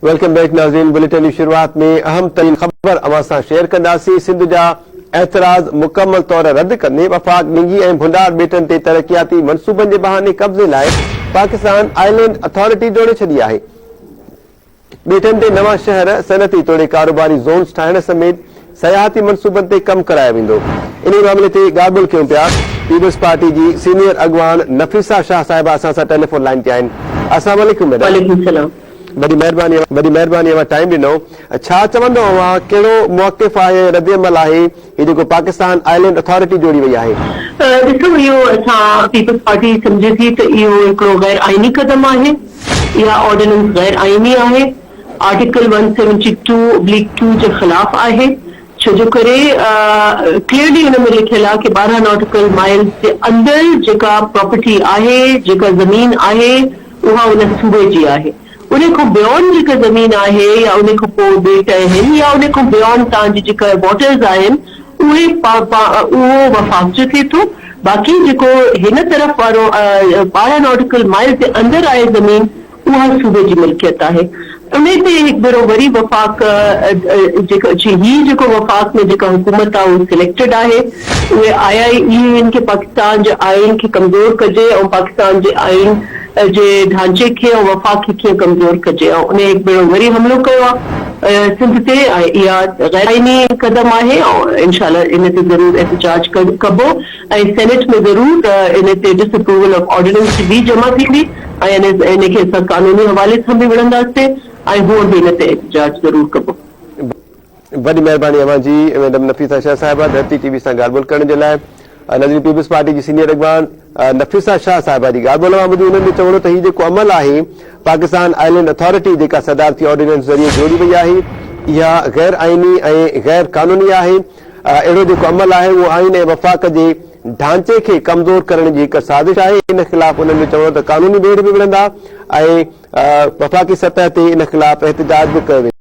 Welcome back नाज़रीन। Bulletin की शुरुआत में अहम तरीन खबर अवां सां शेयर कंदासीं। सिंध जा एतराज़ मुकम्मल तौर रद्द कंदे वफ़ाक़ निंगी ऐं भुंडार ॿेटनि ते तरक़ियाती मनसूबनि जे बहाने कब्ज़े लाइ पाकिस्तान आइलैंड अथॉरिटी जोड़े छॾी आहे। ॿेटनि ते नवां शहर सनती तोड़े कारोबारी ज़ोन्स ठाहिण समेत सयाहती मनसूबनि ते कमु करायो वेंदो। इन मामले ते ॻाल्हि कयूं पिया। पीपल्स पार्टी जी सीनियर अॻवान नफ़ीसा शाह साहिबा असां सां टेलीफोन लाइन ते आहिनि। अस्सलाम वालेकुम मैडम। वालेकुम सलाम। बड़ी मेहरबानी टाइम ॾिनो। छा चवंदो कहिड़ो मौक़िफ़ आहे रद्द अमल आहे ही जेको पाकिस्तान आइलैंड अथॉरिटी जोड़ी वई आहे? ॾिसो, इहो असां पीपल्स पार्टी सम्झे थी त इहो हिकिड़ो गैर आइनी क़दम आहे। इहा ऑर्डिनेंस गैर आइनी आहे। आर्टिकल 172(2) जे ख़िलाफ़ आहे। छो जो करे क्लियरली हुन में लिखियल आहे कि 12 नॉटिकल माइल्स जे अंदरि जेका प्रॉपर्टी आहे, जेका ज़मीन आहे, उहा उन सूबे जी आहे। उन खां बियॉन्ड जेका ज़मीन आहे या उन खां पोइ ॿेट आहिनि या उन खां बियॉन्ड तव्हांजी जेका वॉटर्स आहिनि उहे उहो वफ़ाक़ जो थिए थो। बाक़ी जेको हिन तरफ़ वारो 12 नॉटिकल माइल जे अंदरि आहे ज़मीन, उहा सूबे जी मिल्कियत आहे। उन ते हिकु भेरो वरी वफ़ाक़ जेको वफ़ाक़ में जेका हुकूमत आहे उहा सिलेक्टेड आहे। उहे IIEN खे पाकिस्तान जे आइन खे कमज़ोर कजे ऐं पाकिस्तान जे आइन जे ढांचे खे ऐं वफ़ाक़ खे कीअं कमज़ोर कजे, ऐं उन हिकु भेरो वरी हमलो कयो आहे सिंध ते। ऐं इहा गैर आइनी क़दम आहे ऐं इनशाला इन ते ज़रूरु एहतजाज कबो ऐं सेनेट में ज़रूरु इन ते डिसअप्रूवल ऑफ ऑर्डिनेंस बि जमा थींदी ऐं इनखे असां कानूनी हवाले सां बि विढ़ंदासीं ऐं हूअ बि इन ते एहतजाज ज़रूरु कबो। वॾी महिरबानी अवां जी मैडम नफ़ीसा शाह साहिबा धरती टीवी सां ॻाल्हि ॿोल करण जे लाइ। नज़रीन, पीपल्स पार्टी जी सीनियर अॻवान नफ़ीसा शाह साहिबा जी ॻाल्हि ॿोल ॿुधी। उन्हनि चवणो त हीउ जेको अमल आहे पाकिस्तान आइलैंड अथॉरिटी जेका सदारती ऑर्डिनेंस ज़रिए जोड़ी वई आहे, इहा गैर आइनी ऐं गैर कानूनी आहे। अहिड़ो जेको अमल आहे उहो आइन ऐं वफ़ाक़ जे ढांचे खे कमज़ोर करण जी हिकु साज़िश आहे। इन ख़िलाफ़ उन्हनि चवणो त कानूनी बेड़ बि विढ़ंदा ऐं वफ़ाक़ी सतह ते इन ख़िलाफ़ एहतजाज बि कयो वेंदो।